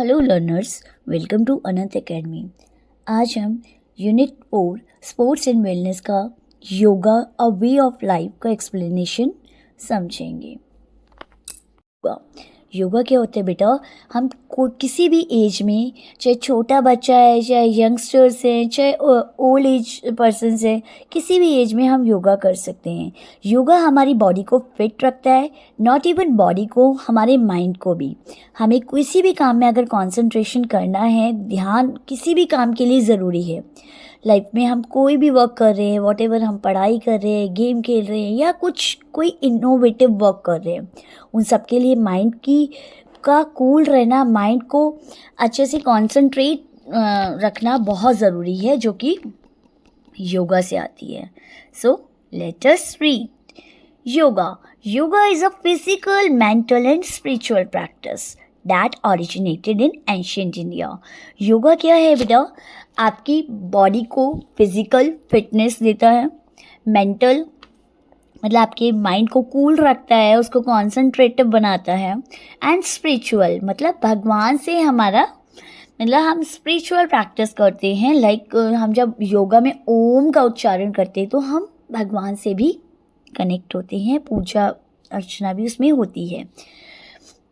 Hello learners, welcome to Anant academy. आज हम unit 4 sports and wellness का yoga a way of life का explanation समझेंगे। योगा क्या होता है बेटा? हम किसी भी एज में, चाहे छोटा बच्चा है, चाहे यंगस्टर्स हैं, चाहे ओल्ड एज पर्सन्स हैं, किसी भी एज में हम योगा कर सकते हैं। योगा हमारी बॉडी को फिट रखता है, नॉट इवन बॉडी को, हमारे माइंड को भी। हमें किसी भी काम में अगर कंसंट्रेशन करना है, ध्यान किसी भी काम के लिए ज़रूरी है। लाइफ में हम कोई भी वर्क कर रहे हैं, वॉटेवर, हम पढ़ाई कर रहे हैं, गेम खेल रहे हैं या कोई इनोवेटिव वर्क कर रहे हैं, उन सब के लिए माइंड का कूल रहना, माइंड को अच्छे से कॉन्सेंट्रेट रखना बहुत ज़रूरी है, जो कि योगा से आती है। So let us read. Yoga is a physical, mental and spiritual practice that originated in ancient India. Yoga क्या है बेटा? आपकी बॉडी को फिजिकल फिटनेस देता है, मेंटल मतलब आपके माइंड को कूल रखता है, उसको कॉन्सेंट्रेटिव बनाता है, एंड स्पिरिचुअल मतलब भगवान से हमारा मतलब हम स्पिरिचुअल प्रैक्टिस करते हैं। लाइक हम जब योगा में ओम का उच्चारण करते हैं तो हम भगवान से भी कनेक्ट होते हैं, पूजा अर्चना भी उसमें होती है,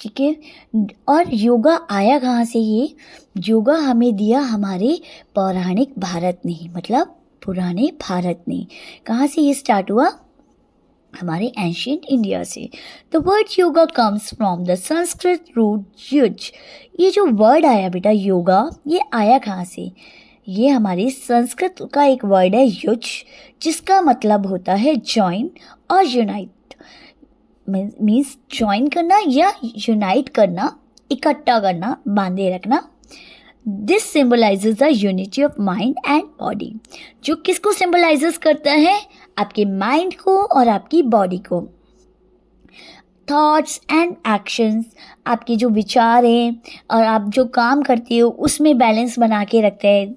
ठीक है। और योगा आया कहाँ से? ये योगा हमें दिया हमारे पौराणिक भारत ने, मतलब पुराने भारत ने। कहाँ से ये स्टार्ट हुआ? हमारे एंशिएंट इंडिया से। The word yoga comes from the Sanskrit root yuj. ये जो वर्ड आया बेटा योगा, ये आया कहाँ से? ये हमारे संस्कृत का एक वर्ड है युज, जिसका मतलब होता है जॉइन और यूनाइट। मीन्स ज्वाइन करना या यूनाइट करना, इकट्ठा करना, बांधे रखना। This symbolises the unity of mind and body. जो किसको सिंबलाइजेस करता है? आपके माइंड को और आपकी बॉडी को। थॉट्स एंड एक्शंस, आपके जो विचार हैं और आप जो काम करते हो उसमें बैलेंस बना के रखते हैं।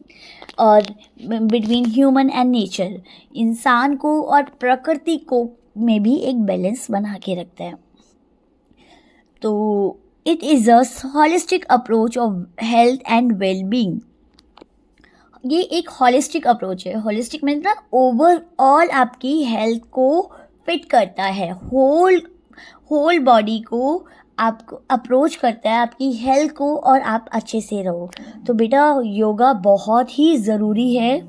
और बिटवीन ह्यूमन एंड नेचर, इंसान को और प्रकृति को में भी एक बैलेंस बना के रखता है। तो it is a holistic approach of health and wellbeing. ये एक हॉलिस्टिक अप्रोच है। हॉलिस्टिक मतलब ओवरऑल आपकी हेल्थ को फिट करता है, होल बॉडी को आपको अप्रोच करता है, आपकी हेल्थ को, और आप अच्छे से रहो। तो बेटा योगा बहुत ही ज़रूरी है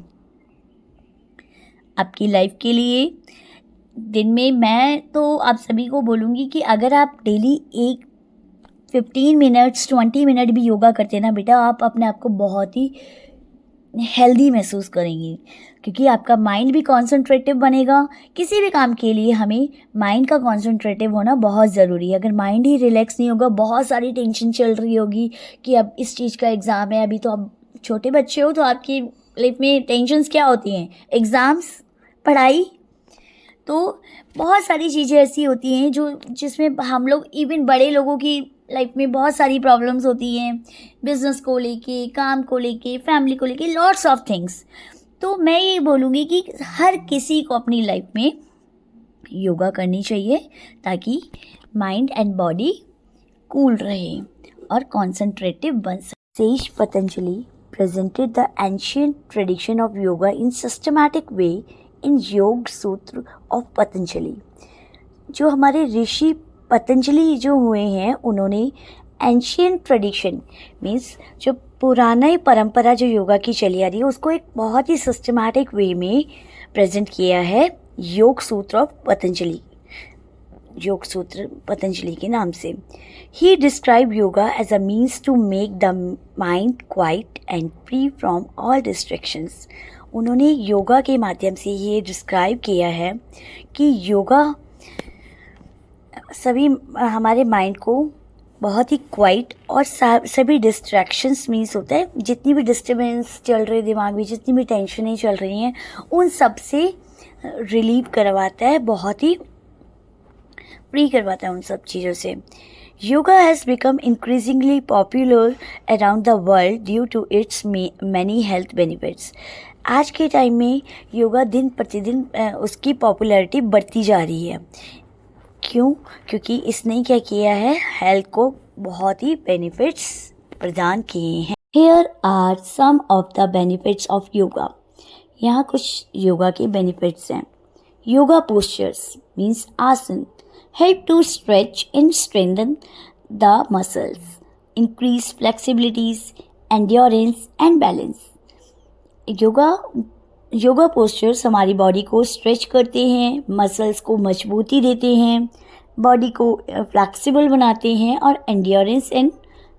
आपकी लाइफ के लिए। दिन में मैं तो आप सभी को बोलूँगी कि अगर आप डेली 15 मिनट्स 20 मिनट भी योगा करते ना बेटा, आप अपने आप को बहुत ही हेल्दी महसूस करेंगी, क्योंकि आपका माइंड भी कॉन्सेंट्रेटिव बनेगा। किसी भी काम के लिए हमें माइंड का कॉन्सेंट्रेटिव होना बहुत ज़रूरी है। अगर माइंड ही रिलैक्स नहीं होगा, बहुत सारी टेंशन चल रही होगी कि अब इस चीज़ का एग्ज़ाम है, अभी तो आप छोटे बच्चे हो, तो आपकी लाइफ में टेंशन्स क्या होती हैं? एग्ज़ाम्स, पढ़ाई, तो बहुत सारी चीज़ें ऐसी होती हैं जिसमें हम लोग, इवन बड़े लोगों की लाइफ में बहुत सारी प्रॉब्लम्स होती हैं, बिजनेस को लेके, काम को लेके, फैमिली को लेके, लॉट्स ऑफ थिंग्स। तो मैं ये बोलूँगी कि हर किसी को अपनी लाइफ में योगा करनी चाहिए, ताकि माइंड एंड बॉडी कूल रहे और कॉन्सेंट्रेटिव बन सके। Says Patanjali presented the ancient tradition of yoga in systematic way in योग सूत्र ऑफ पतंजलि। जो हमारे ऋषि पतंजलि जो हुए हैं, उन्होंने एंशियंट ट्रेडिशन मीन्स जो पुरानी परंपरा जो योगा की चली आ रही है, उसको एक बहुत ही सिस्टमैटिक वे में प्रेजेंट किया है योग सूत्र ऑफ पतंजलि, योग सूत्र पतंजलि के नाम से। He describe yoga as a means to make the mind quiet and free from all distractions. उन्होंने योगा के माध्यम से ये डिस्क्राइब किया है कि योगा सभी हमारे माइंड को बहुत ही क्वाइट और सभी डिस्ट्रैक्शंस मीन्स होता है, जितनी भी डिस्टर्बेंस चल रही दिमाग में, जितनी भी टेंशनें चल रही हैं, उन सब से रिलीव करवाता है, बहुत ही फ्री करवाता है उन सब चीज़ों से। Yoga has become increasingly popular around the world due to its many health benefits. आज के टाइम में योगा दिन प्रतिदिन उसकी पॉपुलैरिटी बढ़ती जा रही है। क्यों? क्योंकि इसने क्या किया है, हेल्थ को बहुत ही बेनिफिट्स प्रदान किए हैं। Here are some of the benefits of yoga. यहाँ कुछ योगा के बेनिफिट्स हैं। योगा postures means आसन help to stretch and strengthen the muscles, increase flexibilities, endurance and balance. Yoga postures हमारी बॉडी को स्ट्रेच करते हैं, मसल्स को मजबूती देते हैं, बॉडी को फ्लेक्सिबल बनाते हैं और endurance and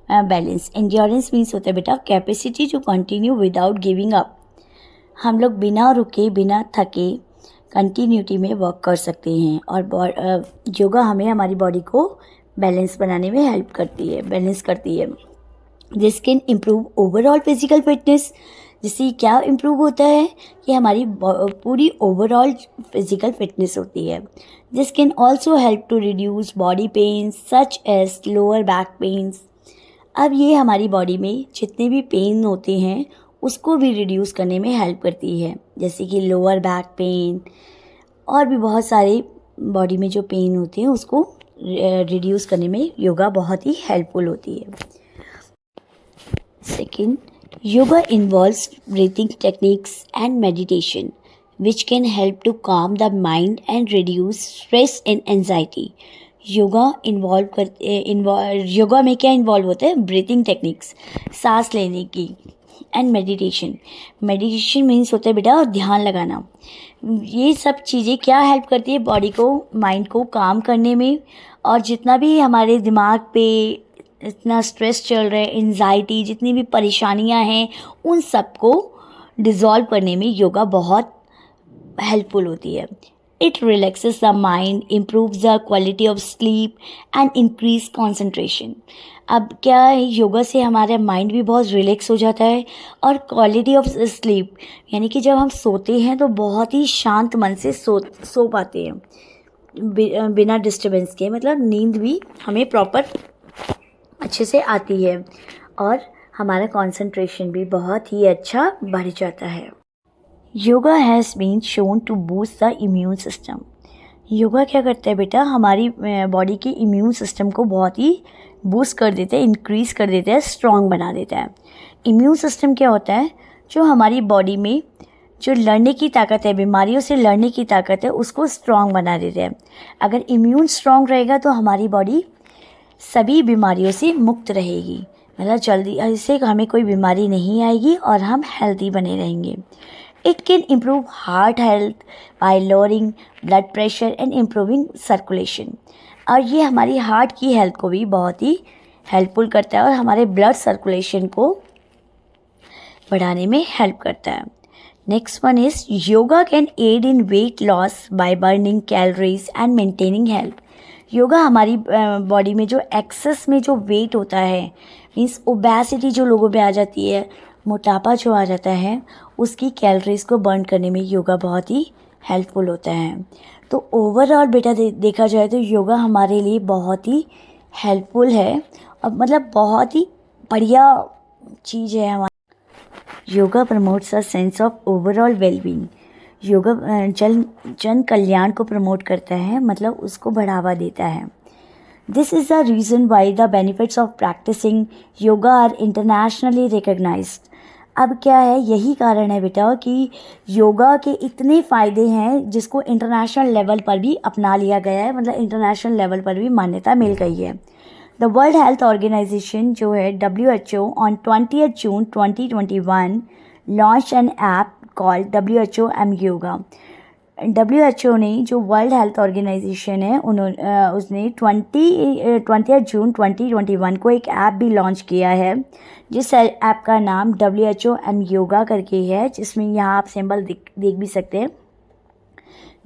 balance. Endurance means होता है बेटा capacity to continue without giving up. हम लोग बिना रुके बिना थके कंटिन्यूटी में वर्क कर सकते हैं और योगा हमें हमारी बॉडी को बैलेंस बनाने में हेल्प करती है, बैलेंस करती है। This can improve overall physical fitness. जिससे क्या इम्प्रूव होता है कि हमारी पूरी ओवरऑल फिजिकल फिटनेस होती है। This can also help to reduce body pains such as lower back pains. अब ये हमारी बॉडी में जितने भी पेन होते हैं उसको भी रिड्यूस करने में हेल्प करती है, जैसे कि लोअर बैक पेन और भी बहुत सारे बॉडी में जो पेन होते हैं उसको रिड्यूस करने में योगा बहुत ही हेल्पफुल होती है। Second, yoga involves breathing techniques and meditation which can help to calm the mind and reduce stress and anxiety. Yoga में क्या इन्वॉल्व होता है? ब्रीथिंग टेक्निक्स, सांस लेने की, एंड मेडिटेशन मीन्स होता है बेटा ध्यान लगाना। ये सब चीज़ें क्या हेल्प करती है बॉडी को, माइंड को काम करने में, और जितना भी हमारे दिमाग पे इतना स्ट्रेस चल रहा है, एंजाइटी, जितनी भी परेशानियां हैं, उन सबको डिज़ोल्व करने में योगा बहुत हेल्पफुल होती है। It relaxes the mind, improves the quality of sleep and increase concentration. अब क्या है, योगा से हमारा माइंड भी बहुत रिलैक्स हो जाता है और क्वालिटी ऑफ स्लीप यानी कि जब हम सोते हैं तो बहुत ही शांत मन से सो पाते हैं बिना डिस्टर्बेंस के, मतलब नींद भी हमें प्रॉपर अच्छे से आती है और हमारा कंसंट्रेशन भी बहुत ही अच्छा बढ़ जाता है। Yoga has been shown to boost the immune system. Yoga क्या करता है बेटा, हमारी बॉडी के इम्यून सिस्टम को बहुत ही बूस्ट कर देता है, इंक्रीज़ कर देता है, स्ट्रॉन्ग बना देता है। इम्यून सिस्टम क्या होता है? जो हमारी बॉडी में जो लड़ने की ताकत है, बीमारियों से लड़ने की ताकत है, उसको स्ट्रॉन्ग बना देता है। अगर इम्यून स्ट्रॉन्ग रहेगा तो हमारी बॉडी सभी बीमारियों से मुक्त रहेगी, मतलब जल्दी इससे हमें कोई बीमारी नहीं आएगी और हम हेल्दी बने रहेंगे। It can improve heart health bye lowering blood pressure and improving circulation. और ये हमारी हार्ट की हेल्थ को भी बहुत ही हेल्पफुल करता है और हमारे ब्लड सर्कुलेशन को बढ़ाने में हेल्प करता है। Next one is yoga can aid in weight loss by burning calories and maintaining health. Yoga हमारी बॉडी में जो एक्सेस में जो वेट होता है, मीन्स ओबेसिटी जो लोगों पे आ जाती है, मोटापा जो आ जाता है, उसकी कैलोरीज को बर्न करने में योगा बहुत ही हेल्पफुल होता है। तो ओवरऑल बेटा देखा जाए तो योगा हमारे लिए बहुत ही हेल्पफुल है और मतलब बहुत ही बढ़िया चीज़ है हमारी। Yoga promotes a sense of overall wellbeing. Yoga जन कल्याण को प्रमोट करता है, मतलब उसको बढ़ावा देता है। This is the reason why the benefits of practising yoga are internationally recognised. अब क्या है, यही कारण है बेटा कि योगा के इतने फ़ायदे हैं जिसको इंटरनेशनल लेवल पर भी अपना लिया गया है, मतलब इंटरनेशनल लेवल पर भी मान्यता मिल गई है। द वर्ल्ड हेल्थ ऑर्गेनाइजेशन जो है WHO on 20 June 2021 launch an app called WHO M yoga. WHO ने, जो वर्ल्ड हेल्थ ऑर्गेनाइजेशन है, उसने 20 जून 2021 को एक ऐप भी लॉन्च किया है, जिस ऐप का नाम WHO एम योगा करके है, जिसमें यहाँ आप सिंबल देख भी सकते हैं,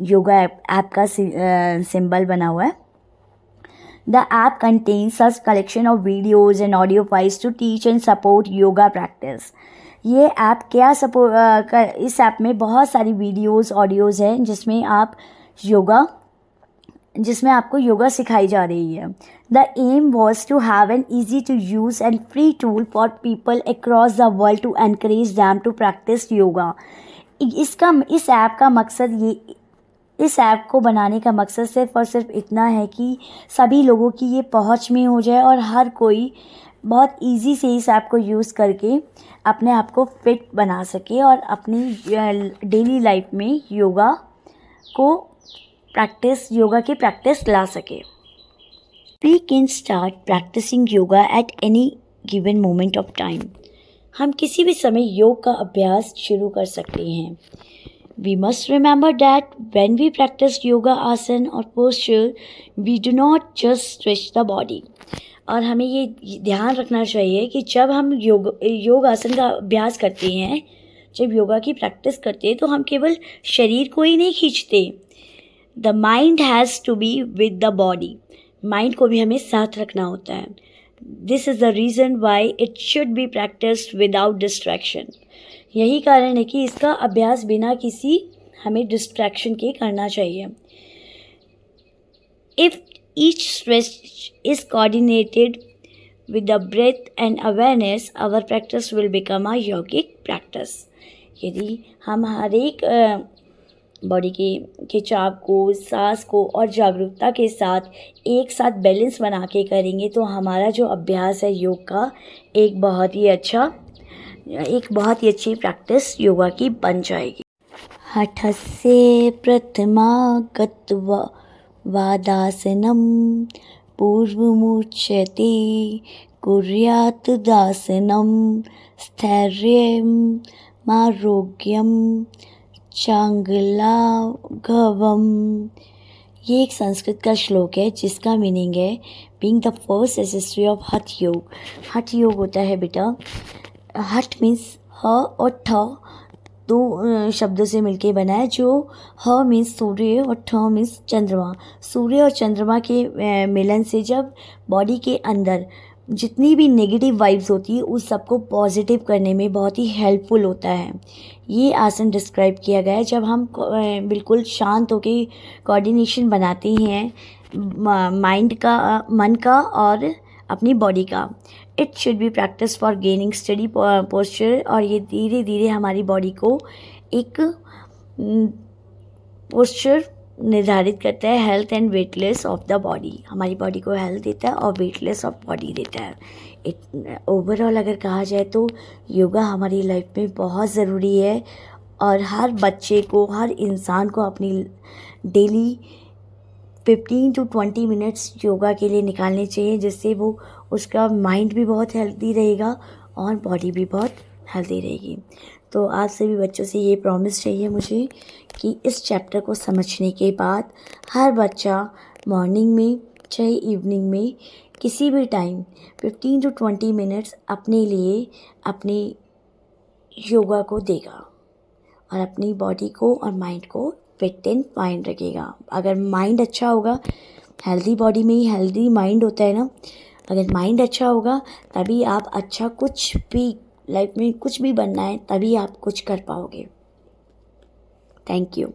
योगा ऐप का सिंबल बना हुआ है। The app contains such collection of videos and audio files to teach and support yoga practice. ये ऐप क्या इस ऐप में बहुत सारी वीडियोस ऑडियोज़ हैं जिसमें आपको योगा सिखाई जा रही है। The aim was to have an easy to use and free tool for people across the world to encourage them to practise yoga. इस ऐप को बनाने का मकसद सिर्फ और सिर्फ इतना है कि सभी लोगों की ये पहुंच में हो जाए और हर कोई बहुत इजी से इस ऐप को यूज़ करके अपने आप को फिट बना सके और अपनी डेली लाइफ में योगा की प्रैक्टिस ला सके। We can start practicing yoga at any given moment of time. हम किसी भी समय योग का अभ्यास शुरू कर सकते हैं। We must remember that when we practice yoga asana or posture, we do not just stretch the body. और हमें ये ध्यान रखना चाहिए कि जब हम योग आसन का अभ्यास करते हैं, जब योगा की प्रैक्टिस करते हैं, तो हम केवल शरीर को ही नहीं खींचते। The mind has to be with the body. Mind को भी हमें साथ रखना होता है। This is the reason why it should be practised without distraction. यही कारण है कि इसका अभ्यास बिना किसी हमें डिस्ट्रैक्शन के करना चाहिए। If each stretch is coordinated with the breath and awareness, our practice will become a yogic practice. यदि हम हर एक बॉडी के खिंचाव को, सांस को और जागरूकता के साथ एक साथ बैलेंस बना के करेंगे तो हमारा जो अभ्यास है योग का एक बहुत ही अच्छी प्रैक्टिस योगा की बन जाएगी। हठस्य प्रथमा गत्वा वादासनम पूर्वमुच्यते कुर्यात् दासनम स्थैर्यम आरोग्यम चांगलाघवम। ये एक संस्कृत का श्लोक है जिसका मीनिंग है being the first accessory of हठ योग। हठ योग होता है बेटा, हठ मीन्स ह और ठ दो शब्दों से मिलके बना है, जो ह मीन्स सूर्य और ठ मीन्स चंद्रमा। सूर्य और चंद्रमा के मिलन से जब बॉडी के अंदर जितनी भी नेगेटिव वाइब्स होती है उस सबको पॉजिटिव करने में बहुत ही हेल्पफुल होता है। ये आसन डिस्क्राइब किया गया है जब हम बिल्कुल शांत होकर कोऑर्डिनेशन बनाते हैं माइंड का, मन का और अपनी बॉडी का। It should be practice for gaining study posture, और ये धीरे धीरे हमारी बॉडी को एक पोस्चर निर्धारित करता है। Health and weightless of the body, हमारी बॉडी को हेल्थ देता है और वेटलेस ऑफ बॉडी देता है। ओवरऑल अगर कहा जाए तो योगा हमारी लाइफ में बहुत ज़रूरी है और हर बच्चे को, हर इंसान को अपनी डेली 15 to 20 मिनट्स योगा के लिए निकालने चाहिए, जिससे वो उसका माइंड भी बहुत हेल्दी रहेगा और बॉडी भी बहुत हेल्दी रहेगी। तो आप सभी बच्चों से ये प्रॉमिस चाहिए मुझे कि इस चैप्टर को समझने के बाद हर बच्चा मॉर्निंग में चाहे इवनिंग में किसी भी टाइम 15 to 20 मिनट्स अपने लिए अपनी योगा को देगा और अपनी बॉडी को और माइंड को फिट एंड फाइन रखेगा। अगर माइंड अच्छा होगा, हेल्दी बॉडी में ही हेल्दी माइंड होता है ना, अगर माइंड अच्छा होगा तभी आप अच्छा कुछ भी लाइफ में कुछ भी बनना है तभी आप कुछ कर पाओगे। Thank you.